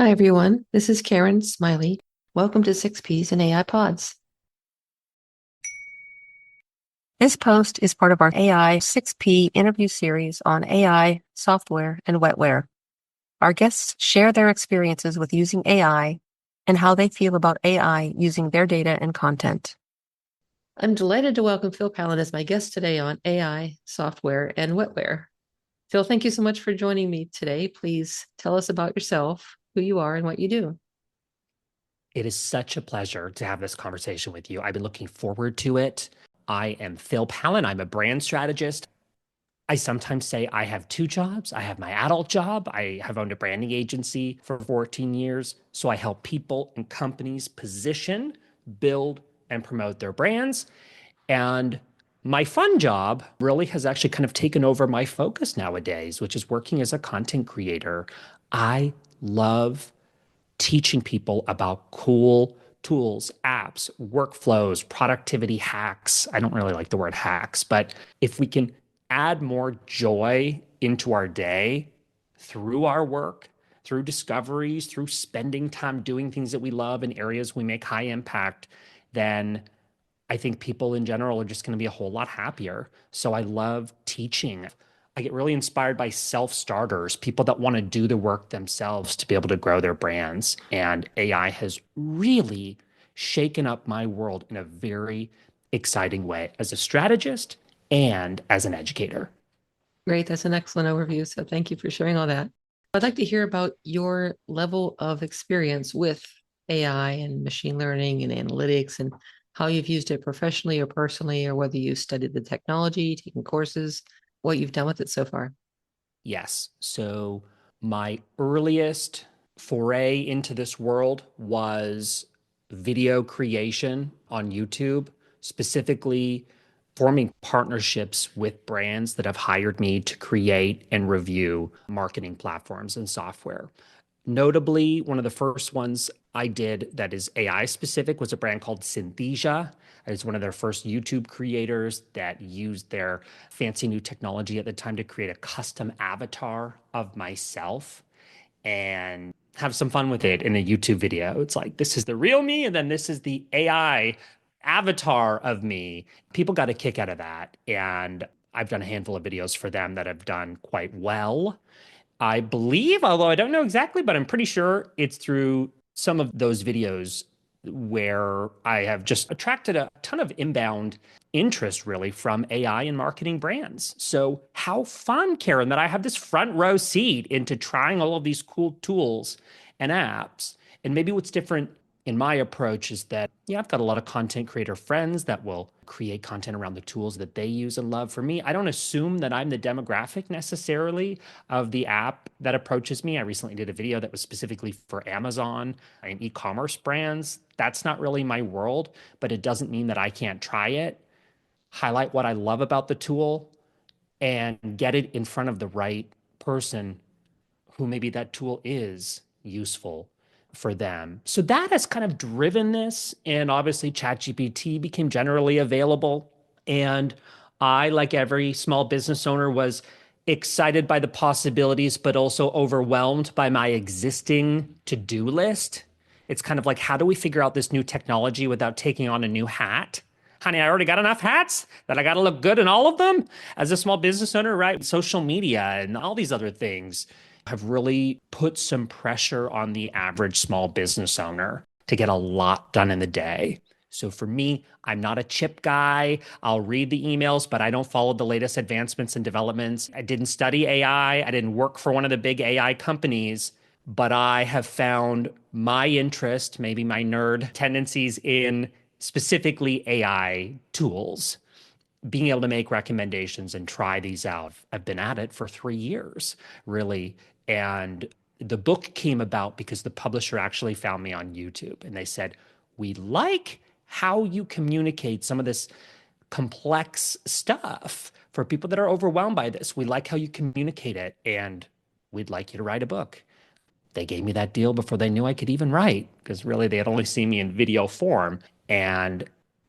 Hi, everyone. This is Karen Smiley. Welcome to 6Ps and AI Pods. This post is part of our AI 6P interview series on AI, software, and wetware. Our guests share their experiences with using AI and how they feel about AI using their data and content. I'm delighted to welcome Phil Pallen as my guest today on AI, software, and wetware. Phil, thank you so much for joining me today. Please tell us about yourself, who you are, and what you do. It is such a pleasure to have this conversation with you. I've been looking forward to it. I am Phil Pallen. I'm a brand strategist. I sometimes say I have two jobs. I have my adult job. I have owned a branding agency for 14 years. So I help people and companies position, build, and promote their brands. And my fun job really has actually kind of taken over my focus nowadays, which is working as a content creator. I love teaching people about cool tools, apps, workflows, productivity hacks. I don't really like the word hacks, but if we can add more joy into our day through our work, through discoveries, through spending time doing things that we love in areas we make high impact, then I think people in general are just going to be a whole lot happier. So I love teaching. I get really inspired by self-starters, people that want to do the work themselves to be able to grow their brands. And AI has really shaken up my world in a very exciting way as a strategist and as an educator. Great. That's an excellent overview. So thank you for sharing all that. I'd like to hear about your level of experience with AI and machine learning and analytics and how you've used it professionally or personally, or whether you studied the technology, taken courses, what you've done with it so far. Yes. So my earliest foray into this world was video creation on YouTube, specifically forming partnerships with brands that have hired me to create and review marketing platforms and software. Notably, one of the first ones I did that is AI specific was a brand called Synthesia. It's one of their first YouTube creators that used their fancy new technology at the time to create a custom avatar of myself and have some fun with it in a YouTube video. It's like, this is the real me, and then this is the AI avatar of me. People got a kick out of that. And I've done a handful of videos for them that have done quite well. I believe, although I don't know exactly, but I'm pretty sure it's through some of those videos where I have just attracted a ton of inbound interest really from AI and marketing brands. So, how fun, Karen, that I have this front row seat into trying all of these cool tools and apps. And maybe what's different in my approach is that, yeah, I've got a lot of content creator friends that will create content around the tools that they use and love. For me, I don't assume that I'm the demographic necessarily of the app that approaches me. I recently did a video that was specifically for Amazon and e-commerce brands. That's not really my world, but it doesn't mean that I can't try it, highlight what I love about the tool, and get it in front of the right person who maybe that tool is useful for them. So that has kind of driven this. And obviously, ChatGPT became generally available. And I, like every small business owner, was excited by the possibilities, but also overwhelmed by my existing to do list. It's kind of like, how do we figure out this new technology without taking on a new hat? Honey, I already got enough hats that I got to look good in all of them as a small business owner, right? Social media and all these other things have really put some pressure on the average small business owner to get a lot done in the day. So for me, I'm not a chip guy. I'll read the emails, but I don't follow the latest advancements and developments. I didn't study AI. I didn't work for one of the big AI companies, but I have found my interest, maybe my nerd tendencies in specifically AI tools, being able to make recommendations and try these out. I've been at it for 3 years, really. And the book came about because the publisher actually found me on YouTube and they said, we like how you communicate some of this complex stuff for people that are overwhelmed by this. We like how you communicate it and we'd like you to write a book. They gave me that deal before they knew I could even write because really they had only seen me in video form. And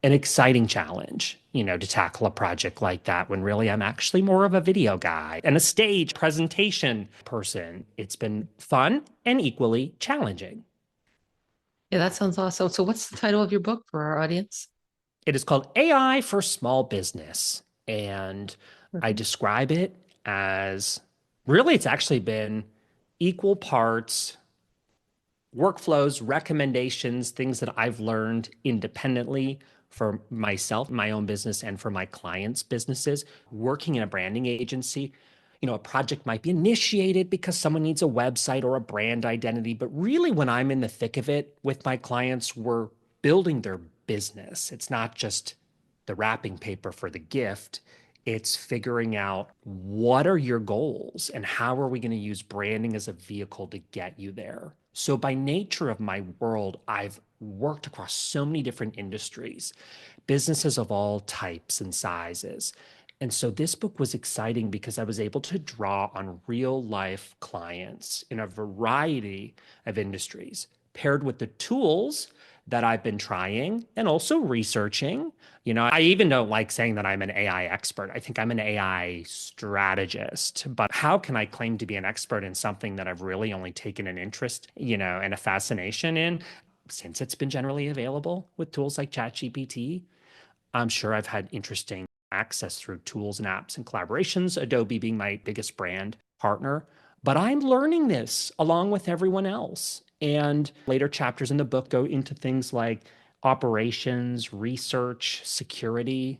an exciting challenge, to tackle a project like that when really I'm actually more of a video guy and a stage presentation person. It's been fun and equally challenging. Yeah, that sounds awesome. So what's the title of your book for our audience? It is called AI for Small Business. And I Mhm. describe it as really, it's actually been equal parts workflows, recommendations, things that I've learned independently for myself, my own business, and for my clients' businesses. Working in a branding agency, a project might be initiated because someone needs a website or a brand identity. But really, when I'm in the thick of it with my clients, we're building their business. It's not just the wrapping paper for the gift. It's figuring out what are your goals and how are we going to use branding as a vehicle to get you there. So, by nature of my world, I've worked across so many different industries, businesses of all types and sizes. And so this book was exciting because I was able to draw on real life clients in a variety of industries, paired with the tools that I've been trying and also researching. I even don't like saying that I'm an AI expert. I think I'm an AI strategist. But how can I claim to be an expert in something that I've really only taken an interest, and a fascination in since it's been generally available with tools like ChatGPT? I'm sure I've had interesting access through tools and apps and collaborations, Adobe being my biggest brand partner. But I'm learning this along with everyone else. And later chapters in the book go into things like operations, research, security.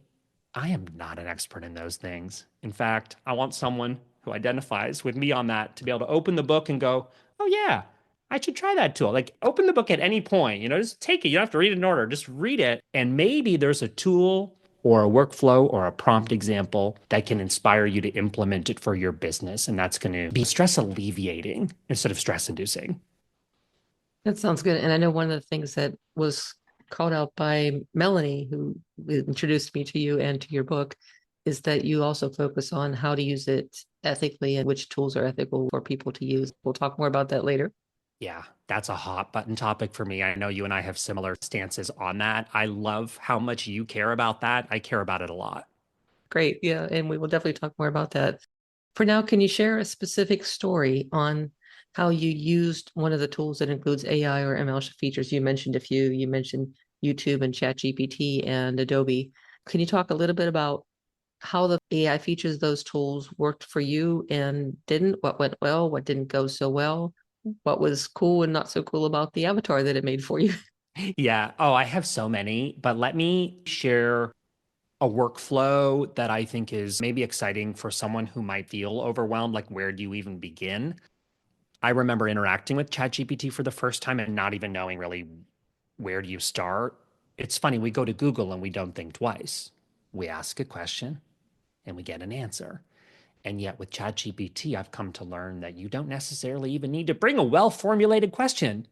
I am not an expert in those things. In fact, I want someone who identifies with me on that to be able to open the book and go, oh, yeah, I should try that tool. Like, open the book at any point, just take it. You don't have to read it in order, just read it. And maybe there's a tool or a workflow or a prompt example that can inspire you to implement it for your business. And that's going to be stress alleviating instead of stress inducing. That sounds good. And I know one of the things that was called out by Melanie, who introduced me to you and to your book, is that you also focus on how to use it ethically and which tools are ethical for people to use. We'll talk more about that later. Yeah, that's a hot button topic for me. I know you and I have similar stances on that. I love how much you care about that. I care about it a lot. Great. Yeah. And we will definitely talk more about that. For now, can you share a specific story on how you used one of the tools that includes AI or ML features? You mentioned a few. You mentioned YouTube and ChatGPT and Adobe. Can you talk a little bit about how the AI features those tools worked for you and didn't? What went well? What didn't go so well? What was cool and not so cool about the avatar that it made for you? Yeah. Oh, I have so many, but let me share a workflow that I think is maybe exciting for someone who might feel overwhelmed. Like, where do you even begin? I remember interacting with ChatGPT for the first time and not even knowing really where do you start. It's funny, we go to Google and we don't think twice. We ask a question and we get an answer. And yet with ChatGPT, I've come to learn that you don't necessarily even need to bring a well formulated question.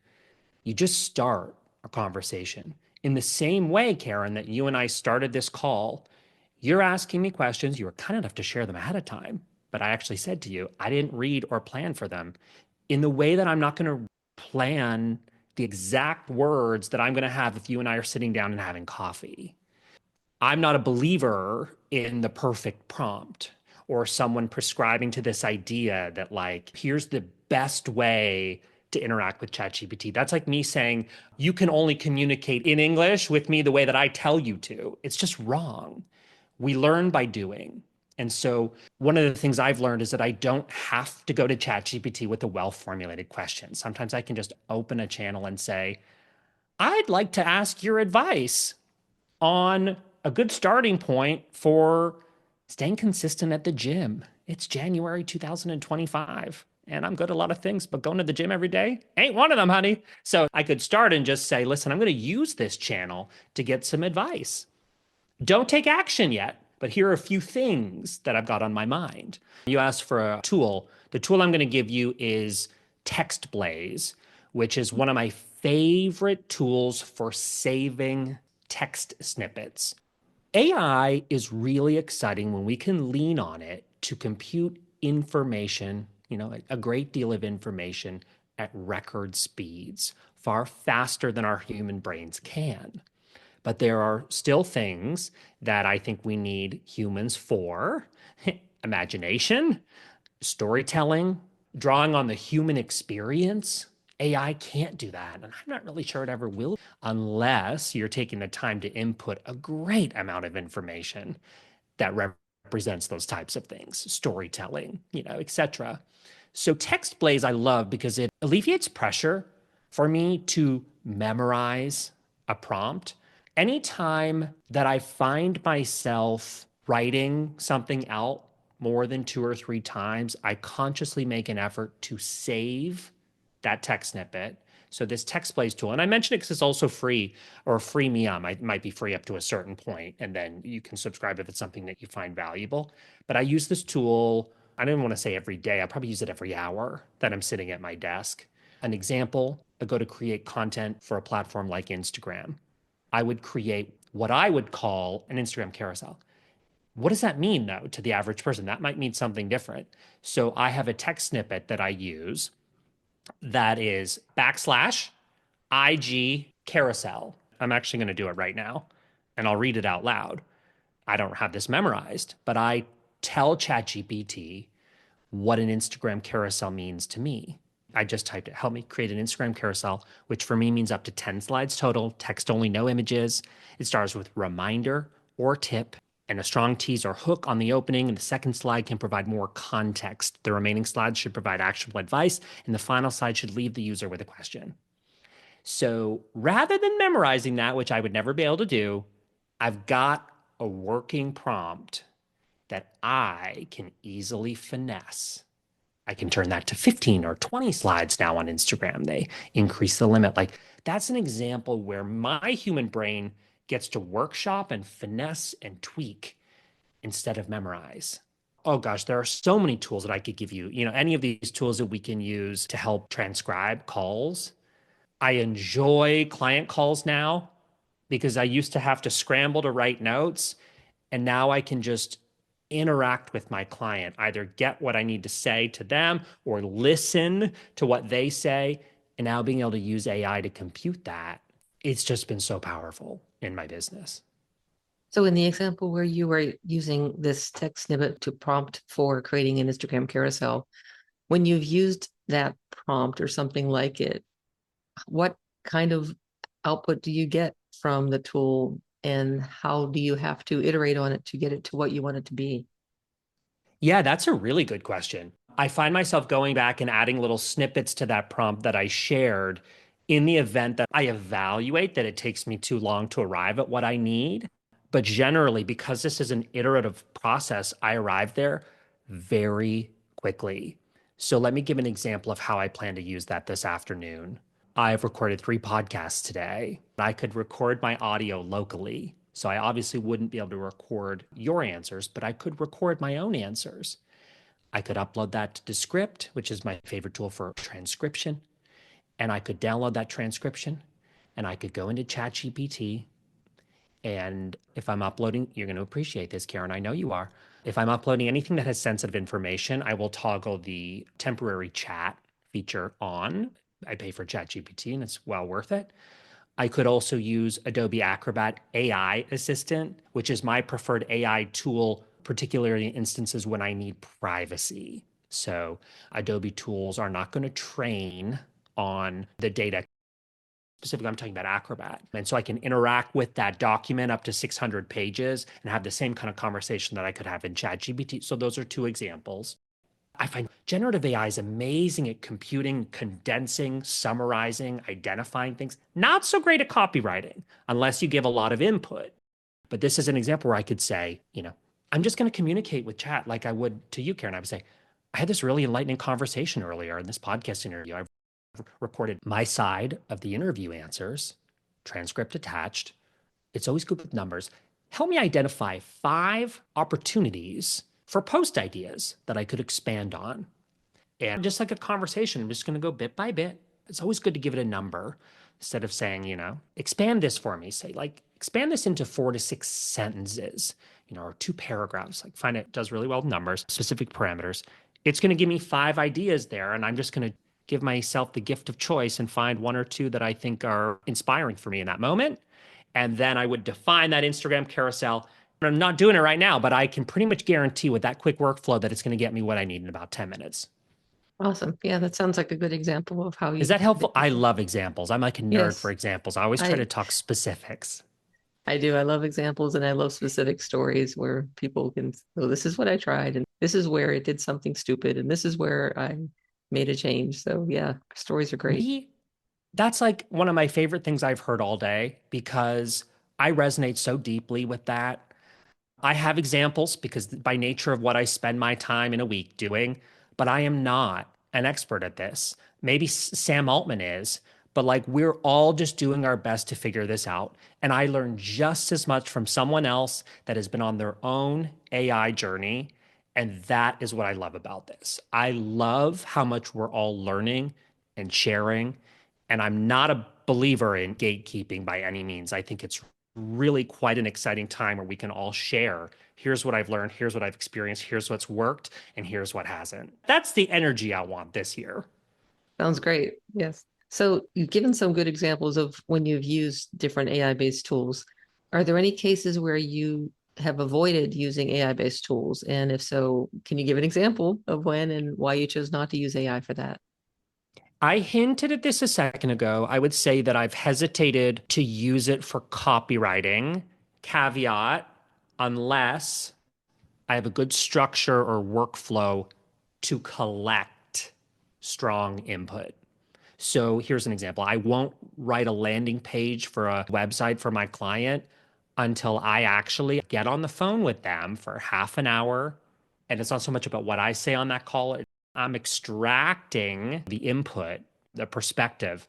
You just start a conversation. In the same way, Karen, that you and I started this call, you're asking me questions. You were kind enough to share them ahead of time. But I actually said to you, I didn't read or plan for them in the way that I'm not going to plan the exact words that I'm going to have if you and I are sitting down and having coffee. I'm not a believer in the perfect prompt or someone prescribing to this idea that, like, here's the best way to interact with ChatGPT. That's like me saying, you can only communicate in English with me the way that I tell you to. It's just wrong. We learn by doing. And so, one of the things I've learned is that I don't have to go to ChatGPT with a well formulated question. Sometimes I can just open a channel and say, I'd like to ask your advice on a good starting point for staying consistent at the gym. It's January 2025, and I'm good at a lot of things, but going to the gym every day ain't one of them, honey. So I could start and just say, listen, I'm going to use this channel to get some advice. Don't take action yet, but here are a few things that I've got on my mind. You asked for a tool. The tool I'm going to give you is Text Blaze, which is one of my favorite tools for saving text snippets. AI is really exciting when we can lean on it to compute information, a great deal of information at record speeds, far faster than our human brains can. But there are still things that I think we need humans for: imagination, storytelling, drawing on the human experience. AI can't do that. And I'm not really sure it ever will unless you're taking the time to input a great amount of information that represents those types of things, storytelling, etc. So text Blaze I love because it alleviates pressure for me to memorize a prompt. Anytime that I find myself writing something out more than 2 or 3 times, I consciously make an effort to save that text snippet. So this text Blaze tool, and I mentioned it because it's also free, or freemium. It might be free up to a certain point, and then you can subscribe if it's something that you find valuable. But I use this tool, I don't want to say every day. I probably use it every hour that I'm sitting at my desk. An example, I go to create content for a platform like Instagram. I would create what I would call an Instagram carousel. What does that mean, though, to the average person? That might mean something different. So I have a text snippet that I use that is backslash IG carousel. I'm actually going to do it right now and I'll read it out loud. I don't have this memorized, but I tell ChatGPT what an Instagram carousel means to me. I just typed it, help me create an Instagram carousel, which for me means up to 10 slides total, text only, no images. It starts with reminder or tip and a strong tease or hook on the opening, and the second slide can provide more context. The remaining slides should provide actionable advice, and the final slide should leave the user with a question. So rather than memorizing that, which I would never be able to do, I've got a working prompt that I can easily finesse. I can turn that to 15 or 20 slides now on Instagram. They increase the limit. Like, that's an example where my human brain gets to workshop and finesse and tweak instead of memorize. Oh gosh, there are so many tools that I could give you. Any of these tools that we can use to help transcribe calls. I enjoy client calls now because I used to have to scramble to write notes, and now I can just interact with my client, either get what I need to say to them or listen to what they say. And now being able to use AI to compute that, it's just been so powerful in my business. So in the example where you were using this text snippet to prompt for creating an Instagram carousel, when you've used that prompt or something like it, what kind of output do you get from the tool, and how do you have to iterate on it to get it to what you want it to be? Yeah, that's a really good question. I find myself going back and adding little snippets to that prompt that I shared in the event that I evaluate that it takes me too long to arrive at what I need. But generally, because this is an iterative process, I arrive there very quickly. So let me give an example of how I plan to use that this afternoon. I've recorded 3 podcasts today. I could record my audio locally. So I obviously wouldn't be able to record your answers, but I could record my own answers. I could upload that to Descript, which is my favorite tool for transcription. And I could download that transcription and I could go into ChatGPT. And if I'm uploading, you're going to appreciate this, Karen. I know you are. If I'm uploading anything that has sensitive information, I will toggle the temporary chat feature on. I pay for ChatGPT and it's well worth it. I could also use Adobe Acrobat AI Assistant, which is my preferred AI tool, particularly in instances when I need privacy. So Adobe tools are not going to train on the data. Specifically, I'm talking about Acrobat. And so I can interact with that document up to 600 pages and have the same kind of conversation that I could have in ChatGPT. So those are 2 examples. I find generative AI is amazing at computing, condensing, summarizing, identifying things. Not so great at copywriting unless you give a lot of input. But this is an example where I could say, I'm just going to communicate with chat like I would to you, Karen. I would say, I had this really enlightening conversation earlier in this podcast interview. I've recorded my side of the interview answers, transcript attached. It's always good with numbers. Help me identify 5 opportunities for post ideas that I could expand on. And just like a conversation, I'm just going to go bit by bit. It's always good to give it a number instead of saying, expand this for me. Say, like, expand this into 4 to 6 sentences, or 2 paragraphs. Like, find it does really well with numbers, specific parameters. It's going to give me 5 ideas there, and I'm just going to give myself the gift of choice and find 1 or 2 that I think are inspiring for me in that moment. And then I would define that Instagram carousel. I'm not doing it right now, but I can pretty much guarantee with that quick workflow that it's going to get me what I need in about 10 minutes. Awesome. Yeah, that sounds like a good example of how Is you that helpful? make I it. love examples. I'm like a nerd for Yes, examples. I always try to I talk specifics. I do. I love examples and I love specific stories where people can, oh, this is what I tried and this is where it did something stupid and this is where I made a change. So yeah, stories are great. Me, that's like one of my favorite things I've heard all day because I resonate so deeply with that. I have examples because by nature of what I spend my time in a week doing, but I am not an expert at this. Maybe Sam Altman is, but like we're all just doing our best to figure this out. And I learn just as much from someone else that has been on their own AI journey. And that is what I love about this. I love how much we're all learning and sharing. And I'm not a believer in gatekeeping by any means. I think it's really quite an exciting time where we can all share. Here's what I've learned. Here's what I've experienced. Here's what's worked. And here's what hasn't. That's the energy I want this year. Sounds great. Yes. So you've given some good examples of when you've used different AI-based tools. Are there any cases where you have avoided using AI-based tools? And if so, can you give an example of when and why you chose not to use AI for that? I hinted at this a second ago. I would say that I've hesitated to use it for copywriting, caveat, unless I have a good structure or workflow to collect strong input. So here's an example. I won't write a landing page for a website for my client until I actually get on the phone with them for half an hour. And it's not so much about what I say on that call. I'm extracting the input, the perspective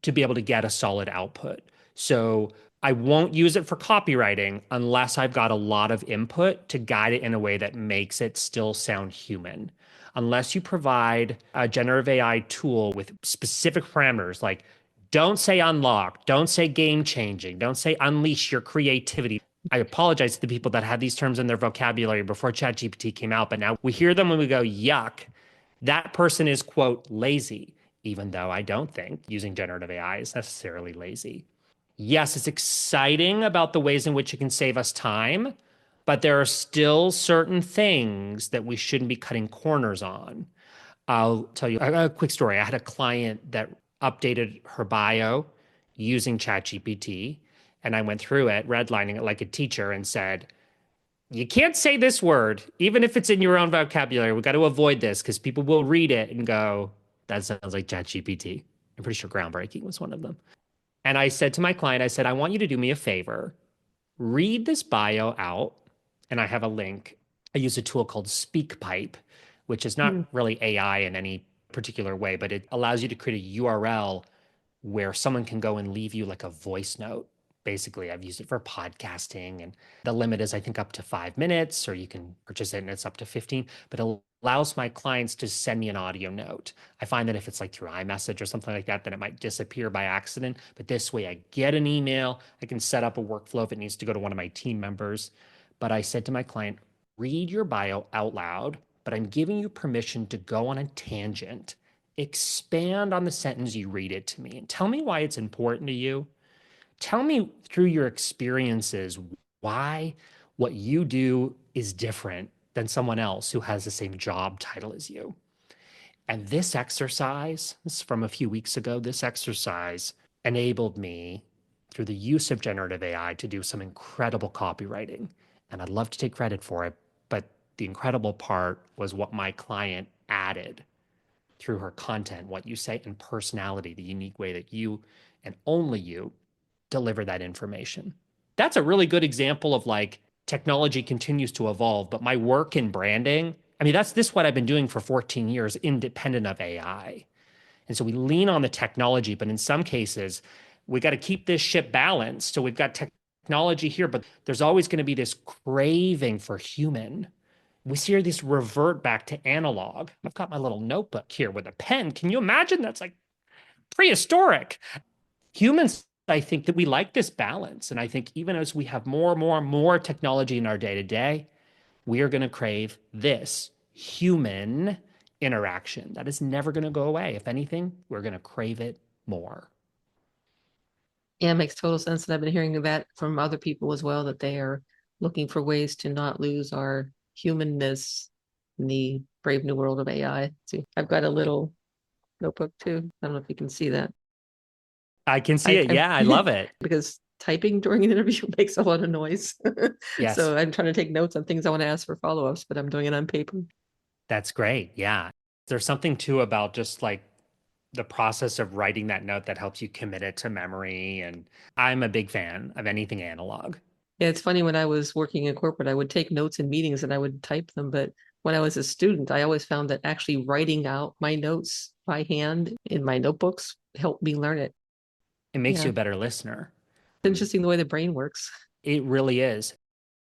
to be able to get a solid output. So I won't use it for copywriting unless I've got a lot of input to guide it in a way that makes it still sound human. Unless you provide a generative AI tool with specific parameters like don't say unlock, don't say game changing, don't say unleash your creativity. I apologize to the people that had these terms in their vocabulary before ChatGPT came out, but now we hear them when we go, yuck. That person is, quote, lazy, even though I don't think using generative AI is necessarily lazy. Yes, it's exciting about the ways in which it can save us time, but there are still certain things that we shouldn't be cutting corners on. I'll tell you a quick story. I had a client that updated her bio using ChatGPT, and I went through it, redlining it like a teacher, and said, you can't say this word, even if it's in your own vocabulary. We got to avoid this because people will read it and go, that sounds like ChatGPT. I'm pretty sure groundbreaking was one of them. And I said to my client, I said, I want you to do me a favor. Read this bio out. And I have a link. I use a tool called SpeakPipe, which is not Hmm. really AI in any particular way, but it allows you to create a URL where someone can go and leave you like a voice note. Basically, I've used it for podcasting, and the limit is, I think, up to 5 minutes, or you can purchase it and it's up to 15. But it allows my clients to send me an audio note. I find that if it's like through iMessage or something like that, then it might disappear by accident. But this way, I get an email. I can set up a workflow if it needs to go to one of my team members. But I said to my client, read your bio out loud, but I'm giving you permission to go on a tangent. Expand on the sentence you read it to me and tell me why it's important to you. Tell me through your experiences why what you do is different than someone else who has the same job title as you. And this exercise, this is from a few weeks ago, this exercise enabled me through the use of generative AI to do some incredible copywriting. And I'd love to take credit for it, but the incredible part was what my client added through her content, what you say, and personality, the unique way that you and only you deliver that information. That's a really good example of like technology continues to evolve, but my work in branding, I mean, that's this what I've been doing for 14 years, independent of AI. And so we lean on the technology, but in some cases, we got to keep this ship balanced. So we've got technology here, but there's always going to be this craving for human. We see this revert back to analog. I've got my little notebook here with a pen. Can you imagine? That's like prehistoric. Humans, I think that we like this balance. And I think even as we have more technology in our day to day, we are going to crave this human interaction. That is never going to go away. If anything, we're going to crave it more. Yeah, it makes total sense. And I've been hearing that from other people as well, that they are looking for ways to not lose our humanness in the brave new world of AI. See, I've got a little notebook too. I don't know if you can see that. I can see it. I'm Yeah, I love it. because typing during an interview makes a lot of noise. Yes, So I'm trying to take notes on things I want to ask for follow-ups, but I'm doing it on paper. that's great. Yeah. There's something too about just like the process of writing that note that helps you commit it to memory. And I'm a big fan of anything analog. Yeah, it's funny when I was working in corporate, I would take notes in meetings and I would type them. But when I was a student, I always found that actually writing out my notes by hand in my notebooks helped me learn it. It makes Yeah. you a better listener. It's interesting the way the brain works. It really is.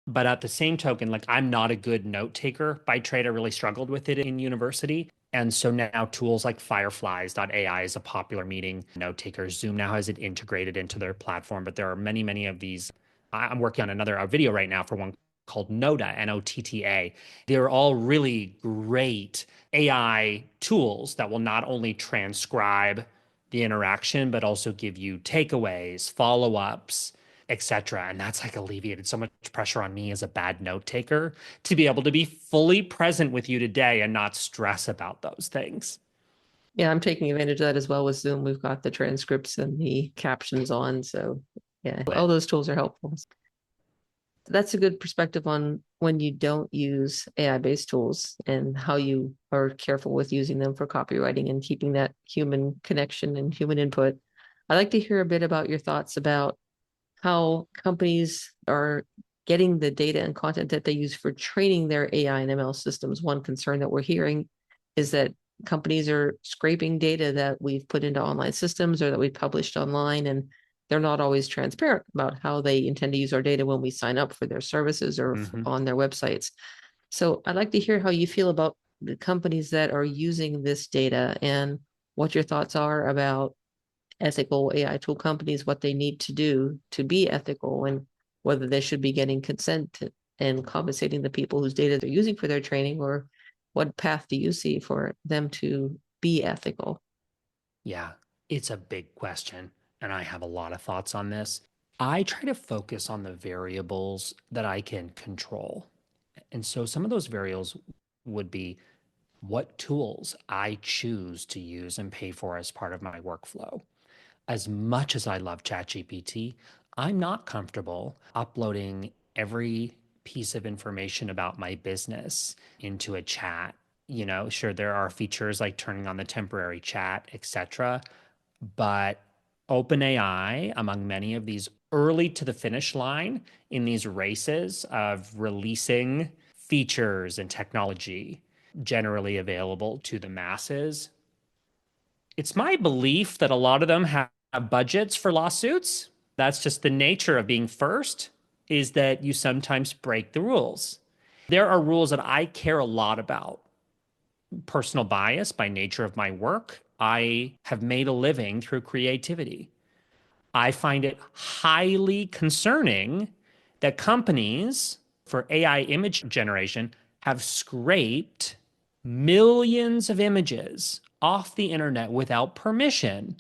But at the same token, like I'm not a good note taker by trade. I really struggled with it in university. And so now tools like fireflies.ai is a popular meeting note taker. Zoom now has it integrated into their platform, but there are many, many of these. I'm working on another video right now for one called Notta, Notta. They're all really great AI tools that will not only transcribe the interaction, but also give you takeaways, follow-ups, etc. And that's like alleviated so much pressure on me as a bad note taker to be able to be fully present with you today and not stress about those things. Yeah, I'm taking advantage of that as well with Zoom. We've got the transcripts and the captions on. So yeah, all those tools are helpful. That's a good perspective on when you don't use AI-based tools and how you are careful with using them for copywriting and keeping that human connection and human input. I'd like to hear a bit about your thoughts about how companies are getting the data and content that they use for training their AI and ML systems. One concern that we're hearing is that companies are scraping data that we've put into online systems or that we've published online, and they're not always transparent about how they intend to use our data when we sign up for their services or Mm-hmm. on their websites. So I'd like to hear how you feel about the companies that are using this data and what your thoughts are about ethical AI tool companies, what they need to do to be ethical, and whether they should be getting consent and compensating the people whose data they're using for their training, or what path do you see for them to be ethical? Yeah, it's a big question. And I have a lot of thoughts on this. I try to focus on the variables that I can control. And so some of those variables would be what tools I choose to use and pay for as part of my workflow. As much as I love ChatGPT, I'm not comfortable uploading every piece of information about my business into a chat. You know, sure, there are features like turning on the temporary chat, etc. But OpenAI, among many of these early to the finish line in these races of releasing features and technology generally available to the masses, it's my belief that a lot of them have budgets for lawsuits. That's just the nature of being first, is that you sometimes break the rules. There are rules that I care a lot about. Personal bias by nature of my work. I have made a living through creativity. I find it highly concerning that companies for AI image generation have scraped millions of images off the internet without permission,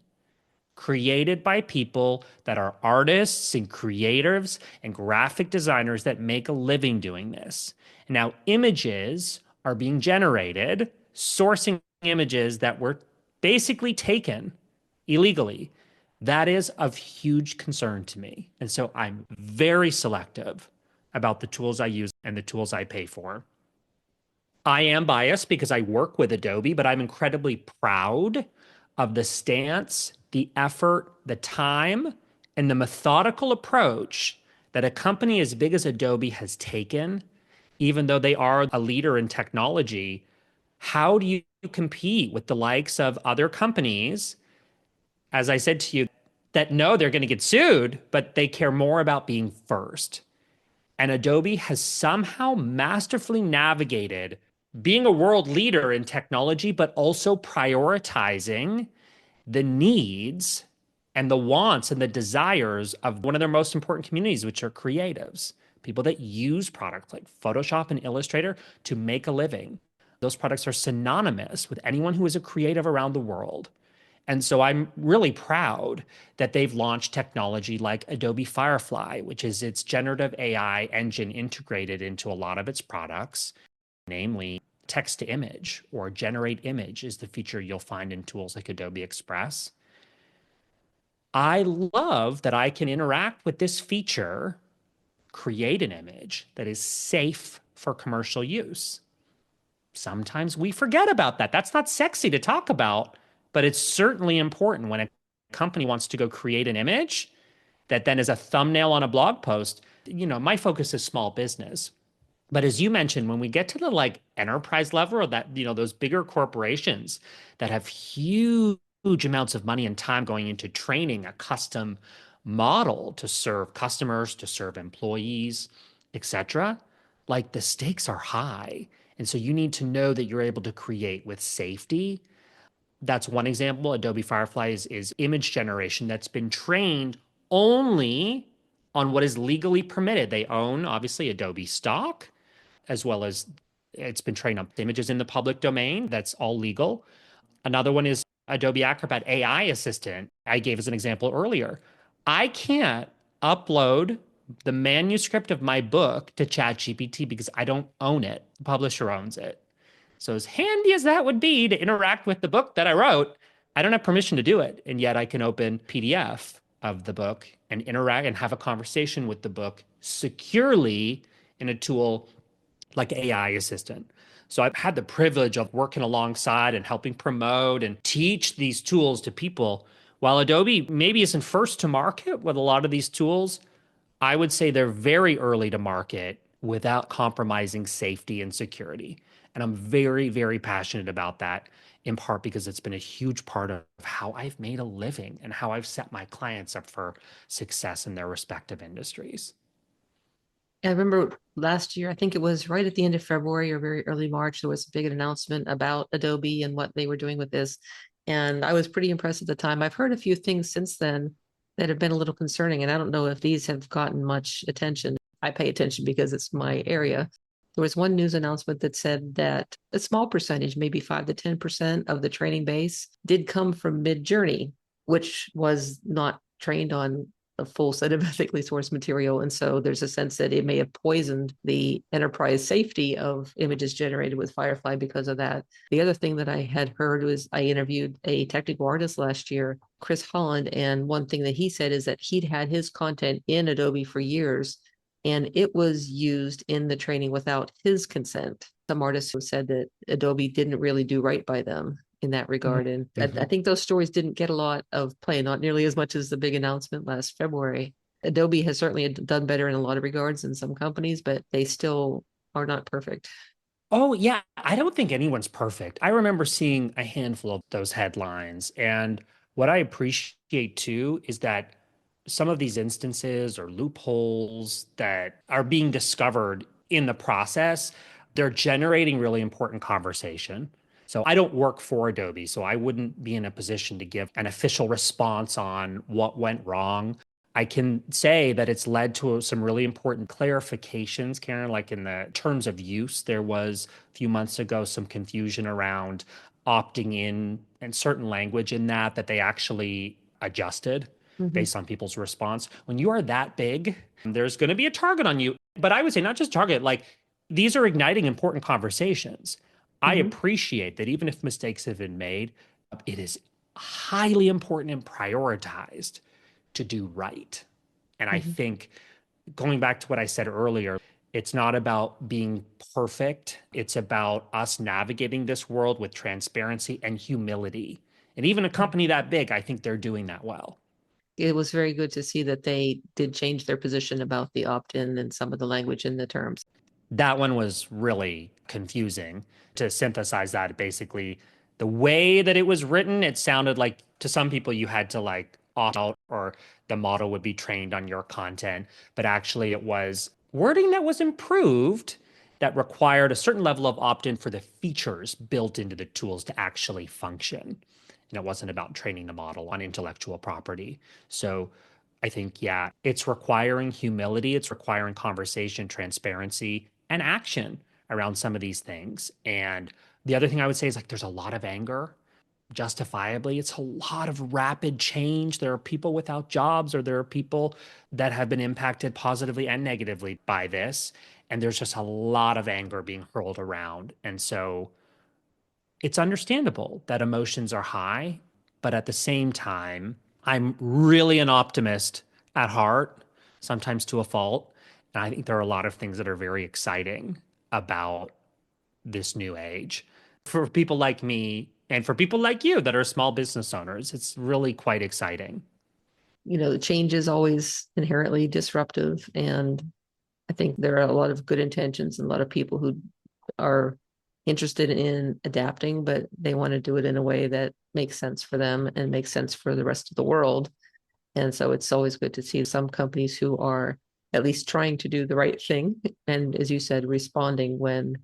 created by people that are artists and creatives and graphic designers that make a living doing this. And now images are being generated, sourcing images that were basically taken illegally. That is of huge concern to me. And so I'm very selective about the tools I use and the tools I pay for. I am biased because I work with Adobe, but I'm incredibly proud of the stance, the effort, the time, and the methodical approach that a company as big as Adobe has taken, even though they are a leader in technology. How do you compete with the likes of other companies, as I said to you, that know they're going to get sued, but they care more about being first? And Adobe has somehow masterfully navigated being a world leader in technology, but also prioritizing the needs and the wants and the desires of one of their most important communities, which are creatives, people that use products like Photoshop and Illustrator to make a living. Those products are synonymous with anyone who is a creative around the world. And so I'm really proud that they've launched technology like Adobe Firefly, which is its generative AI engine integrated into a lot of its products, namely text to image or generate image is the feature you'll find in tools like Adobe Express. I love that I can interact with this feature, create an image that is safe for commercial use. Sometimes we forget about that. That's not sexy to talk about, but it's certainly important when a company wants to go create an image that then is a thumbnail on a blog post. My focus is small business. But as you mentioned, when we get to the like enterprise level or that, those bigger corporations that have huge amounts of money and time going into training a custom model to serve customers, to serve employees, etc., like the stakes are high. And so you need to know that you're able to create with safety. That's one example. Adobe Firefly is image generation that's been trained only on what is legally permitted. They own, obviously, Adobe stock, as well as it's been trained on images in the public domain. That's all legal. Another one is Adobe Acrobat AI Assistant. I gave as an example earlier. I can't upload the manuscript of my book to ChatGPT because I don't own it. The publisher owns it. So, as handy as that would be to interact with the book that I wrote, I don't have permission to do it. And yet I can open PDF of the book and interact and have a conversation with the book securely in a tool like AI Assistant. So I've had the privilege of working alongside and helping promote and teach these tools to people. While Adobe maybe isn't first to market with a lot of these tools, I would say they're very early to market without compromising safety and security. And I'm very, very passionate about that, in part because it's been a huge part of how I've made a living and how I've set my clients up for success in their respective industries. I remember last year, I think it was right at the end of February or very early March, there was a big announcement about Adobe and what they were doing with this. And I was pretty impressed at the time. I've heard a few things since then that have been a little concerning, and I don't know if these have gotten much attention. I pay attention because it's my area. There was one news announcement that said that a small percentage, maybe 5 to 10% of the training base, did come from Mid-Journey, which was not trained on a full set of ethically sourced material. And so there's a sense that it may have poisoned the enterprise safety of images generated with Firefly because of that. The other thing that I had heard was I interviewed a technical artist last year, Chris Holland, and one thing that he said is that he'd had his content in Adobe for years, and it was used in the training without his consent. Some artists have said that Adobe didn't really do right by them in that regard. And I think those stories didn't get a lot of play, not nearly as much as the big announcement last February. Adobe has certainly done better in a lot of regards than some companies, but they still are not perfect. Oh, yeah. I don't think anyone's perfect. I remember seeing a handful of those headlines. And what I appreciate too is that some of these instances or loopholes that are being discovered in the process, they're generating really important conversation. So I don't work for Adobe, so I wouldn't be in a position to give an official response on what went wrong. I can say that it's led to some really important clarifications, Karen, like in the terms of use. There was a few months ago some confusion around opting in and certain language in that they actually adjusted Mhm. based on people's response. When you are that big, there's going to be a target on you. But I would say not just target, like these are igniting important conversations. I Mhm. appreciate that even if mistakes have been made, it is highly important and prioritized to do right. And I Mhm. think going back to what I said earlier, it's not about being perfect. It's about us navigating this world with transparency and humility. And even a company that big, I think they're doing that well. It was very good to see that they did change their position about the opt-in and some of the language in the terms. That one was really confusing to synthesize that. Basically, the way that it was written, it sounded like to some people you had to like opt out or the model would be trained on your content. But actually, it was wording that was improved that required a certain level of opt in for the features built into the tools to actually function. And it wasn't about training the model on intellectual property. So I think, yeah, it's requiring humility, it's requiring conversation, transparency, and action around some of these things. And the other thing I would say is like there's a lot of anger. justifiably, it's a lot of rapid change. There are people without jobs, or there are people that have been impacted positively and negatively by this. And there's just a lot of anger being hurled around. And so it's understandable that emotions are high, but at the same time, I'm really an optimist at heart, sometimes to a fault. And I think there are a lot of things that are very exciting about this new age. For people like me and for people like you that are small business owners, it's really quite exciting. The change is always inherently disruptive. And I think there are a lot of good intentions and a lot of people who are interested in adapting, but they want to do it in a way that makes sense for them and makes sense for the rest of the world. And so it's always good to see some companies who are at least trying to do the right thing. And as you said, responding when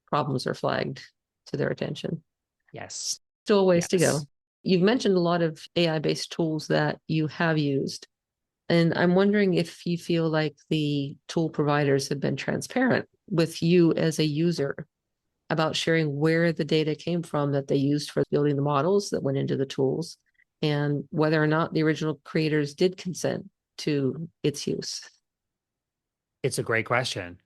problems are flagged to their attention. Yes. Still a ways to go. Yes. You've mentioned a lot of AI-based tools that you have used. And I'm wondering if you feel like the tool providers have been transparent with you as a user about sharing where the data came from that they used for building the models that went into the tools, and whether or not the original creators did consent to its use. It's a great question.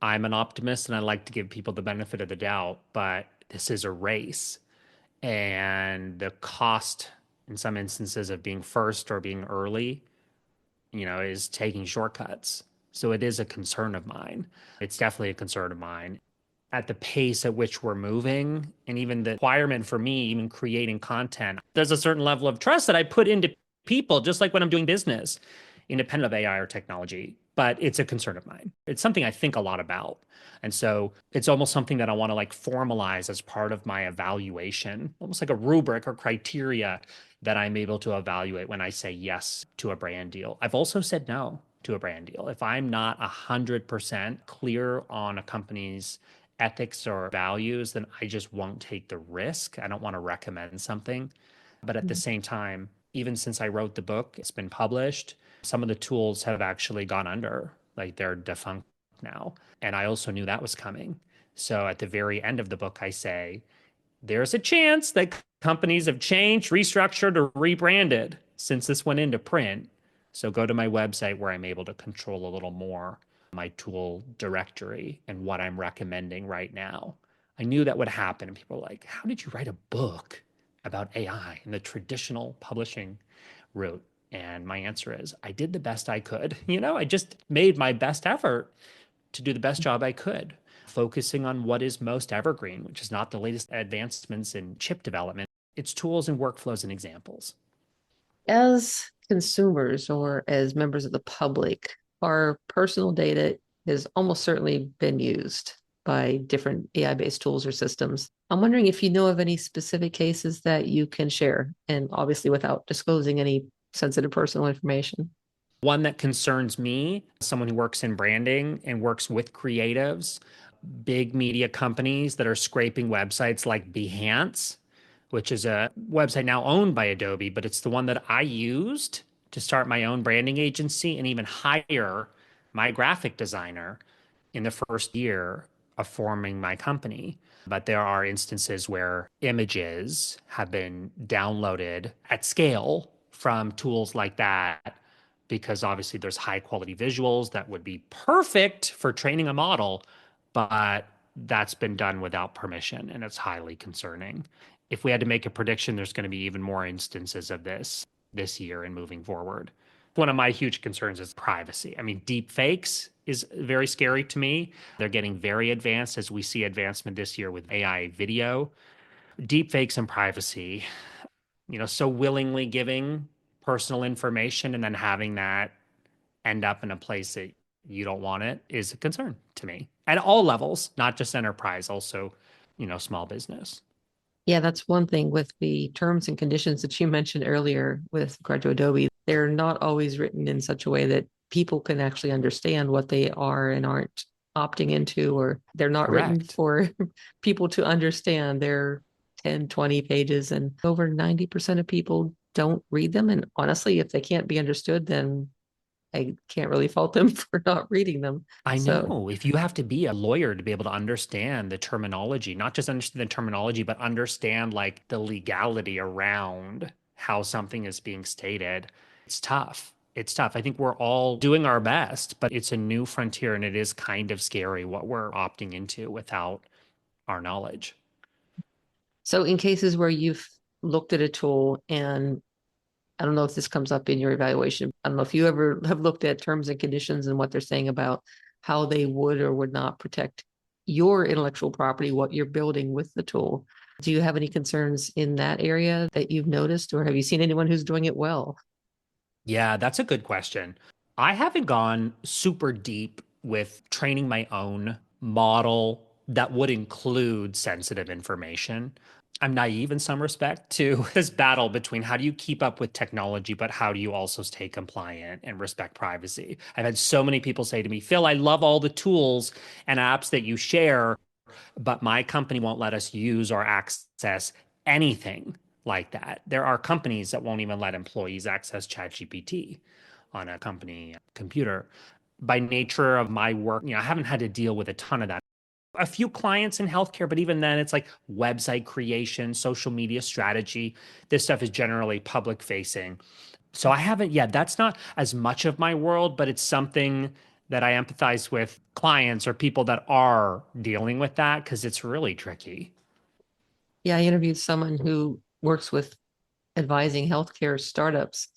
I'm an optimist and I like to give people the benefit of the doubt, but this is a race. And the cost in some instances of being first or being early, is taking shortcuts. So it is a concern of mine. It's definitely a concern of mine. At the pace at which we're moving, and even the requirement for me, even creating content, there's a certain level of trust that I put into people, just like when I'm doing business, independent of AI or technology. But it's a concern of mine. It's something I think a lot about. And so it's almost something that I want to like formalize as part of my evaluation, almost like a rubric or criteria that I'm able to evaluate when I say yes to a brand deal. I've also said no to a brand deal. If I'm not 100% clear on a company's ethics or values, then I just won't take the risk. I don't want to recommend something. But at the same time, even since I wrote the book, it's been published, some of the tools have actually gone under, like they're defunct now. And I also knew that was coming. So at the very end of the book, I say, there's a chance that companies have changed, restructured, or rebranded since this went into print. So go to my website where I'm able to control a little more my tool directory and what I'm recommending right now. I knew that would happen. And people were like, how did you write a book about AI in the traditional publishing route? And my answer is, I did the best I could. I just made my best effort to do the best job I could, focusing on what is most evergreen, which is not the latest advancements in chip development. It's tools and workflows and examples. As consumers or as members of the public, our personal data has almost certainly been used by different AI-based tools or systems. I'm wondering if you know of any specific cases that you can share, and obviously without disclosing any sensitive personal information. One that concerns me, someone who works in branding and works with creatives, big media companies that are scraping websites like Behance, which is a website now owned by Adobe, but it's the one that I used to start my own branding agency and even hire my graphic designer in the first year of forming my company. But there are instances where images have been downloaded at scale from tools like that, because obviously there's high quality visuals that would be perfect for training a model, but that's been done without permission, and it's highly concerning. If we had to make a prediction, there's going to be even more instances of this year and moving forward. One of my huge concerns is privacy. I mean, deep fakes is very scary to me. They're getting very advanced as we see advancement this year with AI video. Deep fakes and privacy, so willingly giving personal information and then having that end up in a place that you don't want it is a concern to me at all levels, not just enterprise, also, small business. Yeah, that's one thing with the terms and conditions that you mentioned earlier with regard to Adobe. They're not always written in such a way that people can actually understand what they are and aren't opting into, or they're not written Correct. for people to understand. They're 10, 20 pages, and over 90% of people don't read them. And honestly, if they can't be understood, then I can't really fault them for not reading them. I So, know if you have to be a lawyer to be able to understand the terminology, not just understand the terminology, but understand like the legality around how something is being stated, it's tough. It's tough. I think we're all doing our best, but it's a new frontier and it is kind of scary what we're opting into without our knowledge. so in cases where you've looked at a tool, and I don't know if this comes up in your evaluation. I don't know if you ever have looked at terms and conditions and what they're saying about how they would or would not protect your intellectual property, what you're building with the tool. Do you have any concerns in that area that you've noticed, or have you seen anyone who's doing it well? Yeah, that's a good question. I haven't gone super deep with training my own model that would include sensitive information. I'm naive in some respect to this battle between how do you keep up with technology, but how do you also stay compliant and respect privacy? I've had so many people say to me, Phil, I love all the tools and apps that you share, but my company won't let us use or access anything like that. There are companies that won't even let employees access ChatGPT on a company computer. By nature of my work, I haven't had to deal with a ton of that. A few clients in healthcare, but even then, it's like website creation, social media strategy. This stuff is generally public facing. So I haven't, yeah, that's not as much of my world, but it's something that I empathize with clients or people that are dealing with that because it's really tricky. Yeah, I interviewed someone who works with advising healthcare startups.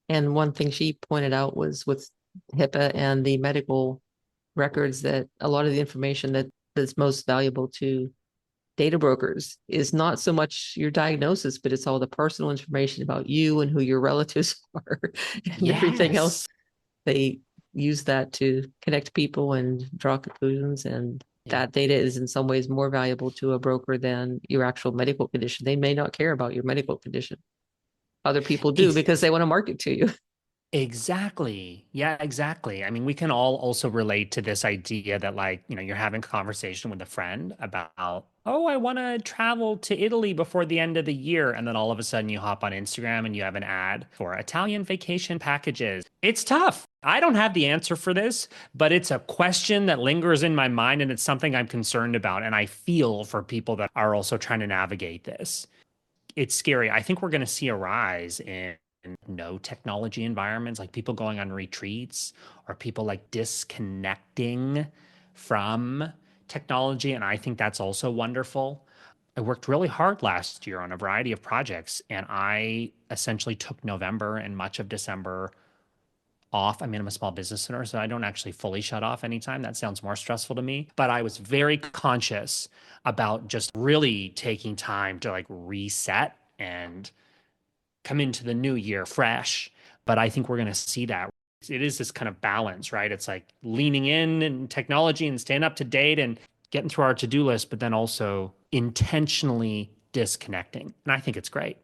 And one thing she pointed out was with HIPAA and the medical records, that a lot of the information that's most valuable to data brokers is not so much your diagnosis, but it's all the personal information about you and who your relatives are and everything else. Yes. They use that to connect people and draw conclusions. And Yeah. that data is in some ways more valuable to a broker than your actual medical condition. They may not care about your medical condition. Other people do Ex- because they want to market to you. Exactly. Yeah, exactly. I mean, we can all also relate to this idea that, like, you're having a conversation with a friend about, oh, I want to travel to Italy before the end of the year. And then all of a sudden you hop on Instagram and you have an ad for Italian vacation packages. It's tough. I don't have the answer for this, but it's a question that lingers in my mind and it's something I'm concerned about. And I feel for people that are also trying to navigate this. It's scary. I think we're going to see a rise in no technology environments, like people going on retreats or people like disconnecting from technology. And I think that's also wonderful. I worked really hard last year on a variety of projects, and I essentially took November and much of December off. I mean, I'm a small business owner, so I don't actually fully shut off anytime. That sounds more stressful to me. But I was very conscious about just really taking time to like reset and come into the new year fresh. But I think we're going to see that. It is this kind of balance, right? It's like leaning in technology and staying up to date and getting through our to-do list, but then also intentionally disconnecting. And I think it's great.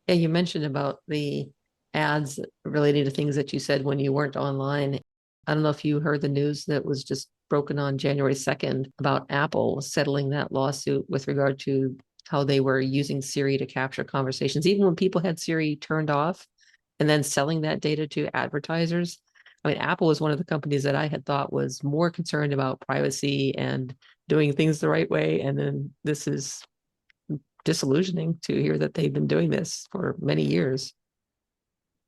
Yeah, you mentioned about the ads related to things that you said when you weren't online. I don't know if you heard the news that was just broken on January 2nd about Apple settling that lawsuit with regard to how they were using Siri to capture conversations, even when people had Siri turned off, and then selling that data to advertisers. I mean, Apple was one of the companies that I had thought was more concerned about privacy and doing things the right way. And then this is disillusioning to hear that they've been doing this for many years.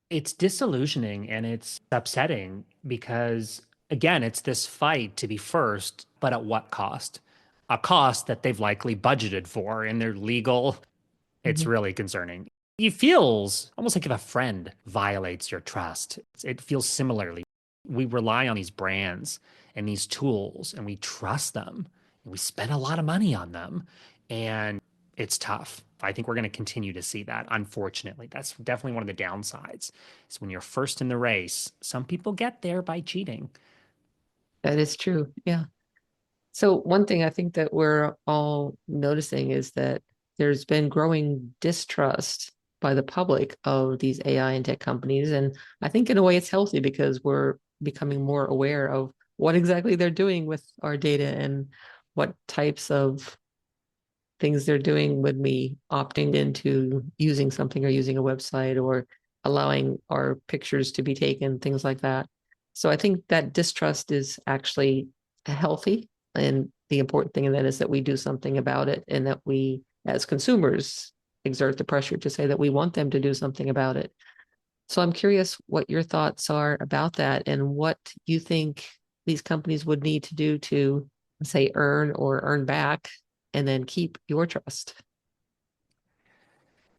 It's disillusioning and it's upsetting because, again, it's this fight to be first, but at what cost? A cost that they've likely budgeted for in their legal. It's Mhm. really concerning. It feels almost like if a friend violates your trust. It feels similarly. We rely on these brands and these tools and we trust them and we spend a lot of money on them. And it's tough. I think we're going to continue to see that, unfortunately. That's definitely one of the downsides. Is when you're first in the race, some people get there by cheating. That is true. Yeah. So one thing I think that we're all noticing is that there's been growing distrust by the public of these AI and tech companies. And I think in a way it's healthy because we're becoming more aware of what exactly they're doing with our data and what types of things they're doing with me opting into using something or using a website or allowing our pictures to be taken, things like that. So I think that distrust is actually healthy. And the important thing then is that we do something about it and that we, as consumers, exert the pressure to say that we want them to do something about it. So I'm curious what your thoughts are about that and what you think these companies would need to do to, say, earn or earn back and then keep your trust.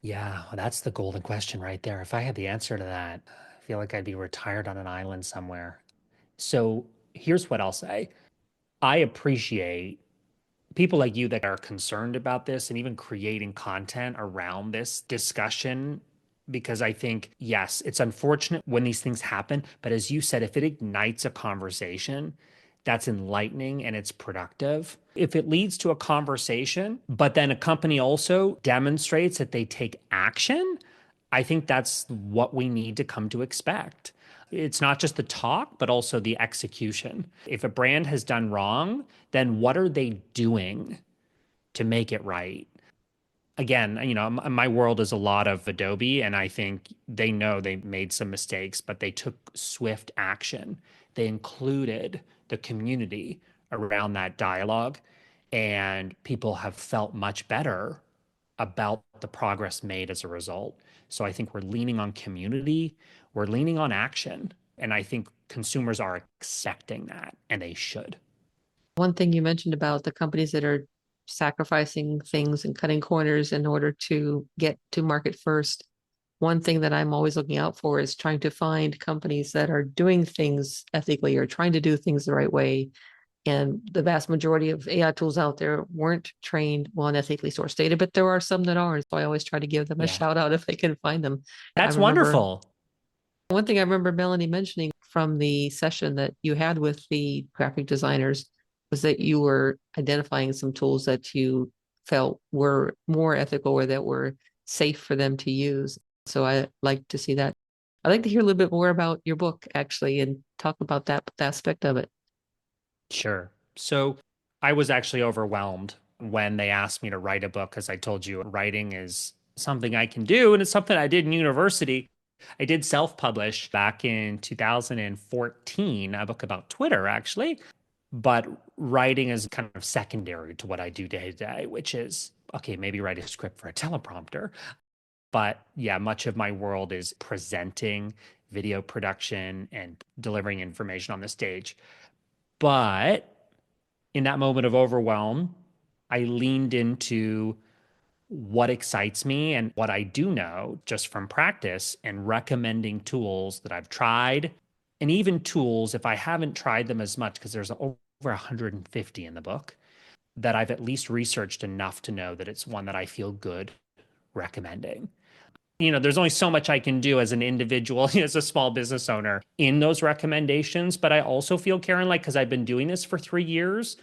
Yeah, well, that's the golden question right there. If I had the answer to that, I feel like I'd be retired on an island somewhere. So here's what I'll say. I appreciate people like you that are concerned about this and even creating content around this discussion because I think, yes, it's unfortunate when these things happen. But as you said, if it ignites a conversation, that's enlightening and it's productive. If it leads to a conversation, but then a company also demonstrates that they take action, I think that's what we need to come to expect. It's not just the talk, but also the execution. If a brand has done wrong, then what are they doing to make it right? Again, my world is a lot of Adobe, and I think they know they made some mistakes, but they took swift action. They included the community around that dialogue, and people have felt much better about the progress made as a result. So I think we're leaning on community, we're leaning on action, and I think consumers are accepting that, and they should. One thing you mentioned about the companies that are sacrificing things and cutting corners in order to get to market first. One thing that I'm always looking out for is trying to find companies that are doing things ethically or trying to do things the right way. And the vast majority of AI tools out there weren't trained on ethically sourced data, but there are some that are. So I always try to give them a Yeah, shout out if I can find them. I that's remember wonderful. one thing I remember Melanie mentioning from the session that you had with the graphic designers was that you were identifying some tools that you felt were more ethical or that were safe for them to use. So I like to see that. I'd like to hear a little bit more about your book actually and talk about that aspect of it. Sure. So I was actually overwhelmed when they asked me to write a book, as I told you, writing is something I can do, and it's something I did in university. I did self-publish back in 2014, a book about Twitter, actually. But writing is kind of secondary to what I do day to day, which is, okay, maybe write a script for a teleprompter. But yeah, much of my world is presenting video production and delivering information on the stage. But in that moment of overwhelm, I leaned into what excites me and what I do know just from practice and recommending tools that I've tried and even tools, if I haven't tried them as much, because there's over 150 in the book, that I've at least researched enough to know that it's one that I feel good recommending. There's only so much I can do as an individual, as a small business owner in those recommendations. But I also feel, Karen, like, because I've been doing this for 3 years,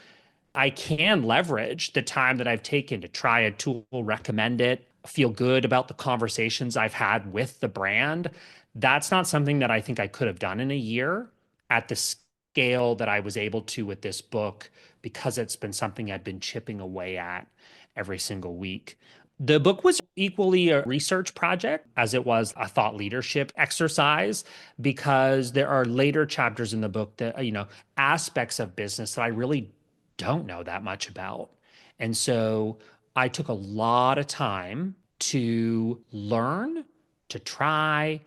I can leverage the time that I've taken to try a tool, recommend it, feel good about the conversations I've had with the brand. That's not something that I think I could have done in a year at the scale that I was able to with this book because it's been something I've been chipping away at every single week. The book was equally a research project as it was a thought leadership exercise because there are later chapters in the book that, aspects of business that I really don't know that much about. And so I took a lot of time to learn, to try,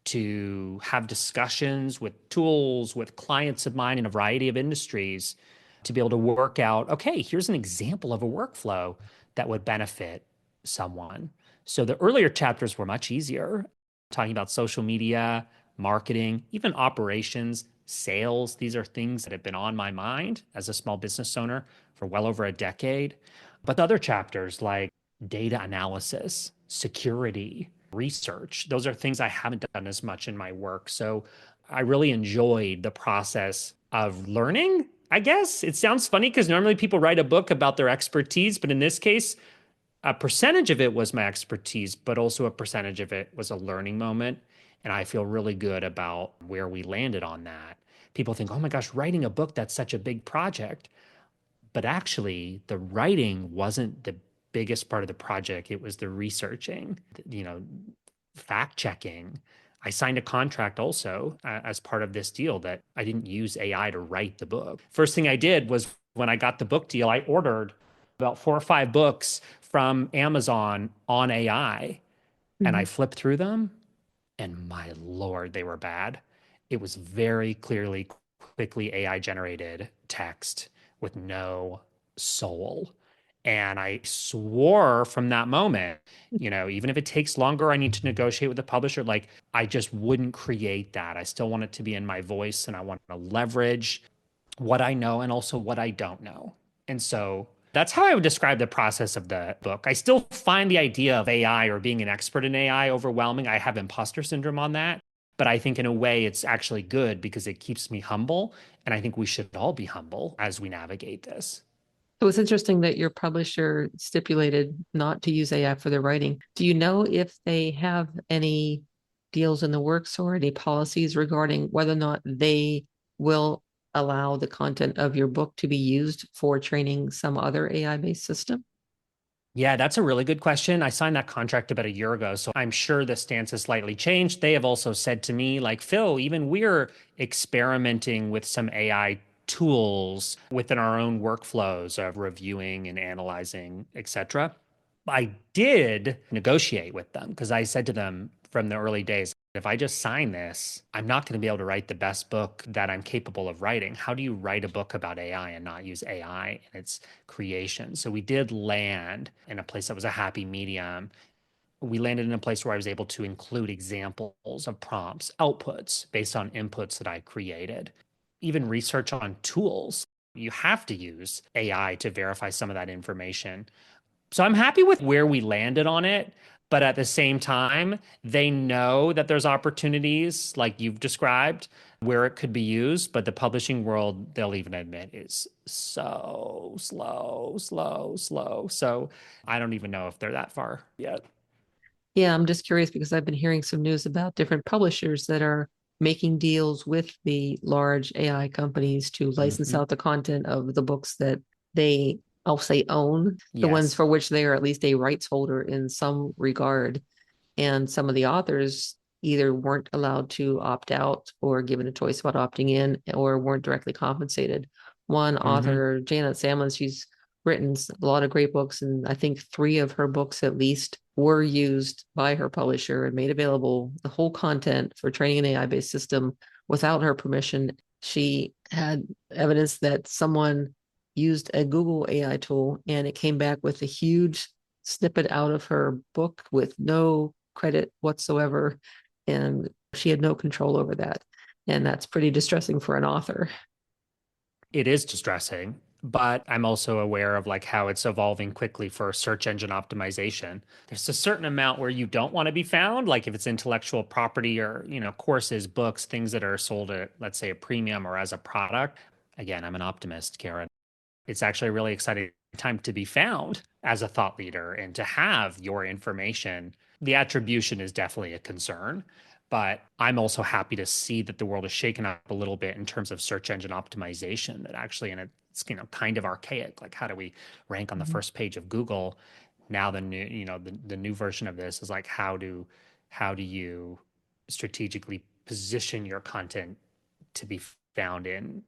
to have discussions with tools, with clients of mine in a variety of industries to be able to work out, okay, here's an example of a workflow that would benefit someone. So the earlier chapters were much easier, talking about social media, marketing, even operations, sales. These are things that have been on my mind as a small business owner for well over a decade. But the other chapters like data analysis, security, research, those are things I haven't done as much in my work. So I really enjoyed the process of learning. I guess it sounds funny because normally people write a book about their expertise, but in this case, a percentage of it was my expertise, but also a percentage of it was a learning moment. And I feel really good about where we landed on that. People think, oh my gosh, writing a book, that's such a big project. But actually, the writing wasn't the biggest part of the project. It was the researching, fact checking, I signed a contract also as part of this deal that I didn't use AI to write the book. First thing I did was when I got the book deal, I ordered about 4 or 5 books from Amazon on AI and I Mhm. flipped through them and my Lord, they were bad. It was very clearly, quickly AI generated text with no soul. And I swore from that moment, even if it takes longer, I need to negotiate with the publisher. Like, I just wouldn't create that. I still want it to be in my voice and I want to leverage what I know and also what I don't know. And so that's how I would describe the process of the book. I still find the idea of AI or being an expert in AI overwhelming. I have imposter syndrome on that. But I think in a way it's actually good because it keeps me humble. And I think we should all be humble as we navigate this. So it's interesting that your publisher stipulated not to use AI for their writing. Do you know if they have any deals in the works or any policies regarding whether or not they will allow the content of your book to be used for training some other AI-based system? Yeah, that's a really good question. I signed that contract about a year ago, so I'm sure the stance has slightly changed. They have also said to me, like, Phil, even we're experimenting with some AI tools within our own workflows of reviewing and analyzing, etc. I did negotiate with them because I said to them from the early days, if I just sign this, I'm not going to be able to write the best book that I'm capable of writing. How do you write a book about AI and not use AI in its creation? So we did land in a place that was a happy medium. We landed in a place where I was able to include examples of prompts, outputs based on inputs that I created, even research on tools. You have to use AI to verify some of that information. So I'm happy with where we landed on it. But at the same time, they know that there's opportunities like you've described where it could be used. But the publishing world, they'll even admit, is so slow, slow, slow. So I don't even know if they're that far yet. Yeah, I'm just curious because I've been hearing some news about different publishers that are making deals with the large AI companies to license Hmm. out the content of the books that they, I'll say, own, the ones Yes. for which they are at least a rights holder in some regard. And some of the authors either weren't allowed to opt out or given a choice about opting in or weren't directly compensated. One Hmm. author, Janet Salmon, she's written a lot of great books, and I think 3 of her books at least were used by her publisher and made available the whole content for training an AI-based system without her permission. She had evidence that someone used a Google AI tool and it came back with a huge snippet out of her book with no credit whatsoever. And she had no control over that. And that's pretty distressing for an author. It is distressing, but I'm also aware of like how it's evolving quickly for search engine optimization. There's a certain amount where you don't want to be found, like if it's intellectual property or, courses, books, things that are sold at, let's say, a premium or as a product. Again, I'm an optimist, Karen. It's actually a really exciting time to be found as a thought leader and to have your information. The attribution is definitely a concern, but I'm also happy to see that the world is shaken up a little bit in terms of search engine optimization. That actually, and it's kind of archaic. Like, how do we rank on the Mhm. first page of Google? Now the new, the new version of this is like how do you strategically position your content to be found in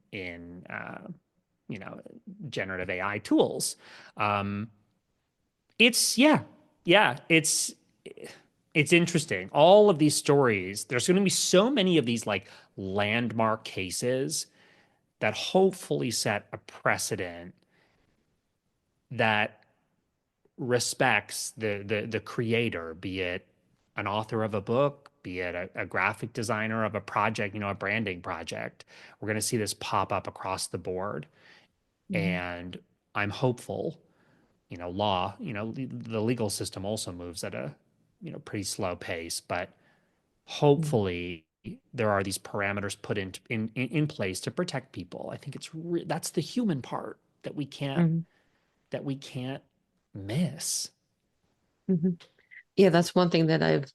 you know generative AI tools. Um, it's yeah, it's interesting. All of these stories, there's going to be so many of these like landmark cases that hopefully set a precedent that respects the creator, be it an author of a book, be it a graphic designer of a project, a branding project. We're going to see this pop up across the board. Mhm. And I'm hopeful, law, the legal system also moves at a, pretty slow pace, but Mhm. hopefully there are these parameters put in place to protect people. I think that's the human part Mhm. that we can't miss. Mhm. Yeah, that's one thing that I've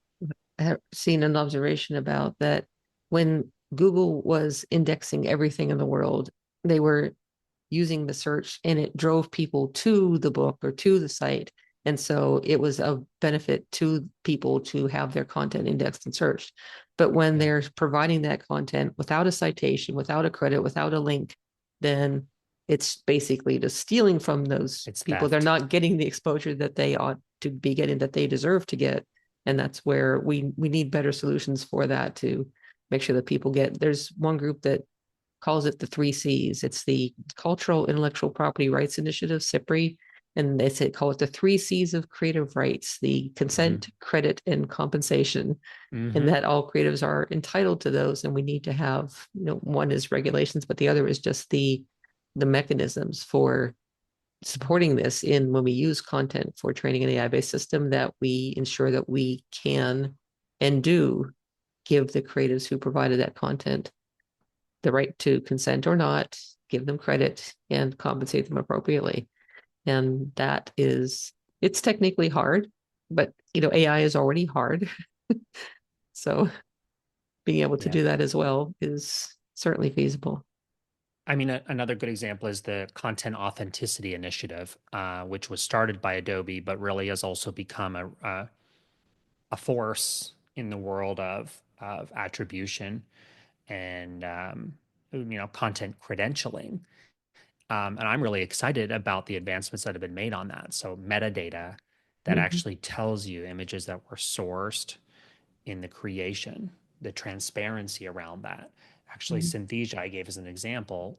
have seen an observation about that when Google was indexing everything in the world, they were using the search and it drove people to the book or to the site. And so it was of benefit to people to have their content indexed and searched. But when Yeah. they're providing that content without a citation, without a credit, without a link, then it's basically just stealing from those It's people. They're theft. not getting the exposure that they ought to be getting, that they deserve to get. And that's where we need better solutions for that, to make sure that people get. There's one group that calls it the three C's. It's the Cultural Intellectual Property Rights Initiative, CIPRI, and they say call it the three C's of creative rights: the Mm-hmm. consent, credit, and compensation. And Mm-hmm. that all creatives are entitled to those, and we need to have, one is regulations, but the other is just the mechanisms for supporting this in when we use content for training an AI-based system, that we ensure that we can and do give the creatives who provided that content the right to consent or not, give them credit, and compensate them appropriately. And that is, it's technically hard, but AI is already hard. So being able to Yeah. do that as well is certainly feasible. I mean, another good example is the Content Authenticity Initiative, which was started by Adobe, but really has also become a force in the world of attribution and content credentialing. And I'm really excited about the advancements that have been made on that. So metadata that Mhm, actually tells you images that were sourced in the creation, the transparency around that. Actually, mhm, Synthesia, I gave as an example.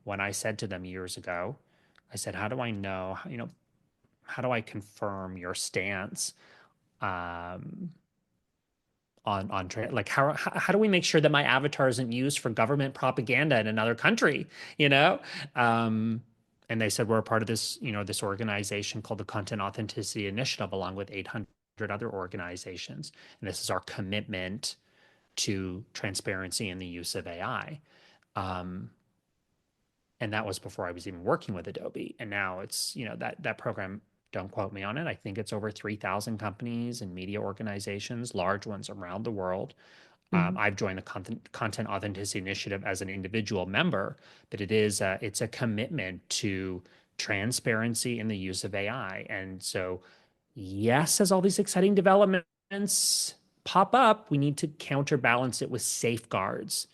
When I said to them years ago, I said, "How do I know? How do I confirm your stance um, like how do we make sure that my avatar isn't used for government propaganda in another country?" You know, um, and they said we're a part of this this organization called the Content Authenticity Initiative, along with 800 other organizations, and this is our commitment to transparency in the use of AI. Um, and that was before I was even working with Adobe. And now it's, that program, don't quote me on it. I think it's over 3,000 companies and media organizations, large ones around the world. mhm, I've joined the content authenticity initiative as an individual member, but it's a commitment to transparency in the use of AI. And so, yes, as all these exciting developments pop up, we need to counterbalance it with safeguards,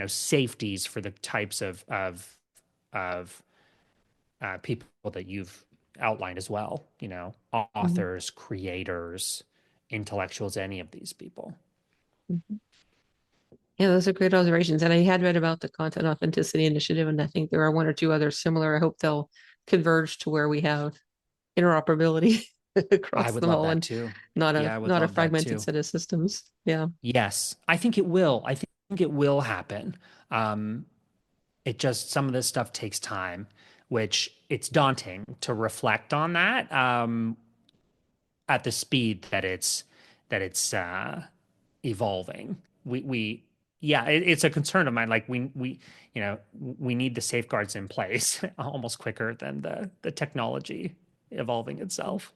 safeties for the types of people that you've outlined as well, mhm, authors, creators, intellectuals, any of these people. mhm. Yeah, those are great observations. And I had read about the Content Authenticity Initiative, and I think there are one or two others similar. I hope they'll converge to where we have interoperability I across would them love all, that and too. not Yeah, a I would not a love that fragmented too. set of systems. Yeah. Yes, I think it will. I think it will happen. Um, it just, some of this stuff takes time, which it's daunting to reflect on that. At the speed that it's evolving. We yeah, it's a concern of mine. Like we need the safeguards in place almost quicker than the technology evolving itself.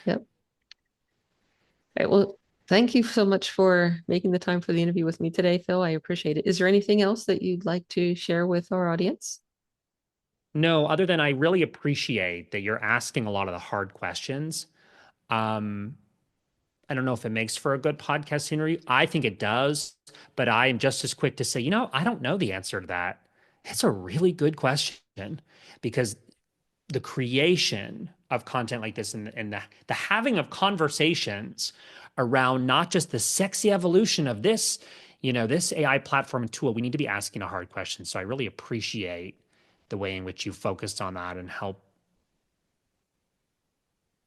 Yep. Right. Well, thank you so much for making the time for the interview with me today, Phil. I appreciate it. Is there anything else that you'd like to share with our audience? No, other than I really appreciate that you're asking a lot of the hard questions. Um, I don't know if it makes for a good podcast interview. I think it does, but I am just as quick to say, I don't know the answer to that. It's a really good question because the creation of content like this and the having of conversations around not just the sexy evolution of this, this AI platform and tool, we need to be asking a hard question. So I really appreciate the way in which you focused on that and help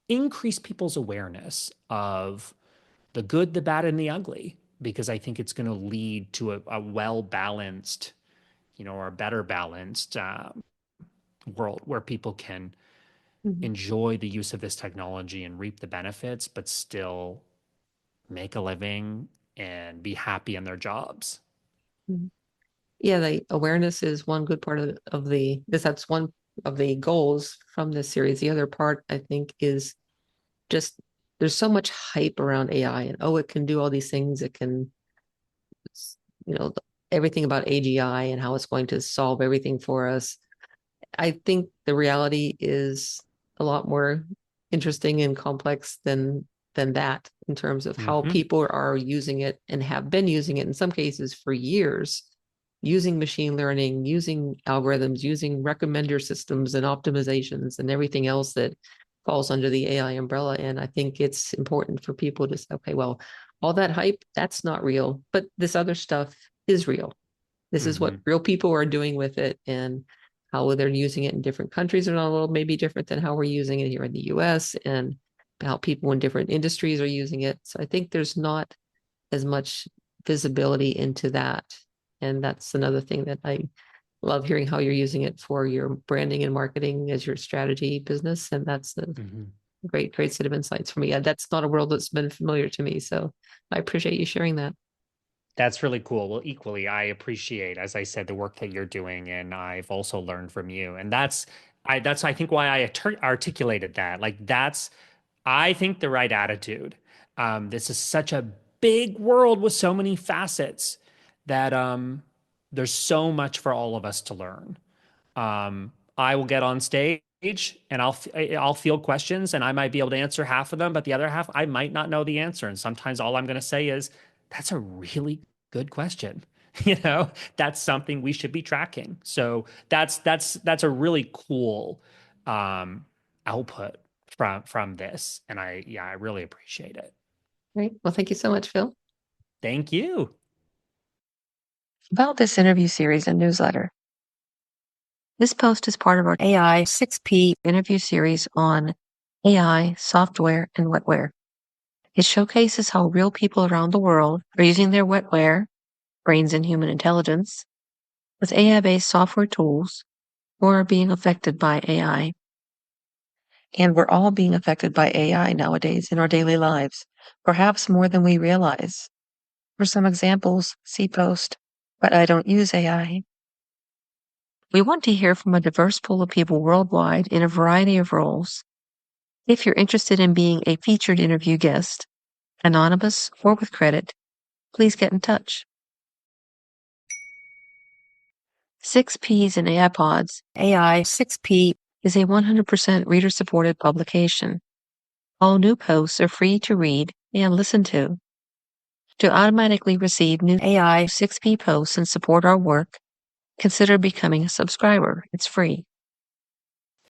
increase people's awareness of the good, the bad, and the ugly, because I think it's going to lead to a well balanced, or a better balanced world where people can Mhm, enjoy the use of this technology and reap the benefits, but still make a living and be happy in their jobs. mhm. Yeah, the awareness is one good part of the this that's one of the goals from this series. The other part, I think, is just there's so much hype around AI, and oh, it can do all these things. It can, you know, everything about AGI and how it's going to solve everything for us. I think the reality is a lot more interesting and complex than that in terms of how Mm-hmm. people are using it and have been using it in some cases for years, using machine learning, using algorithms, using recommender systems and optimizations and everything else that falls under the AI umbrella. And I think it's important for people to say, okay, well, all that hype, that's not real, but this other stuff is real. This is what Mm-hmm. real people are doing with it, and how they're using it in different countries around the world may be different than how we're using it here in the US, and how people in different industries are using it. So I think there's not as much visibility into that. And that's another thing that I love hearing how you're using it for your branding and marketing as your strategy business. And that's a Mm-hmm. great set of insights for me. That's not a world that's been familiar to me. So I appreciate you sharing that. That's really cool. Well, equally, I appreciate, as I said, the work that you're doing, and I've also learned from you. And that's I think why I articulated that. Like that's I think the right attitude. This is such a big world with so many facets that there's so much for all of us to learn. I will get on stage and I'll field questions and I might be able to answer half of them, but the other half I might not know the answer. And sometimes all I'm going to say is, "That's a really good question." That's something we should be tracking. So that's a really cool um, output from this, and I really appreciate it. Great. Well, thank you so much, Phil. Thank you. About this interview series and newsletter. This post is part of our AI 6P interview series on AI, software, and wetware. It showcases how real people around the world are using their wetware, brains and human intelligence, with AI-based software tools, or are being affected by AI. And we're all being affected by AI nowadays in our daily lives, perhaps more than we realize. For some examples, see post, but I don't use AI. We want to hear from a diverse pool of people worldwide in a variety of roles. If you're interested in being a featured interview guest, anonymous or with credit, please get in touch. 6Ps and AI Pods, AI 6P is a 100% reader-supported publication. All new posts are free to read and listen to. To automatically receive new AI 6P posts and support our work, consider becoming a subscriber. It's free.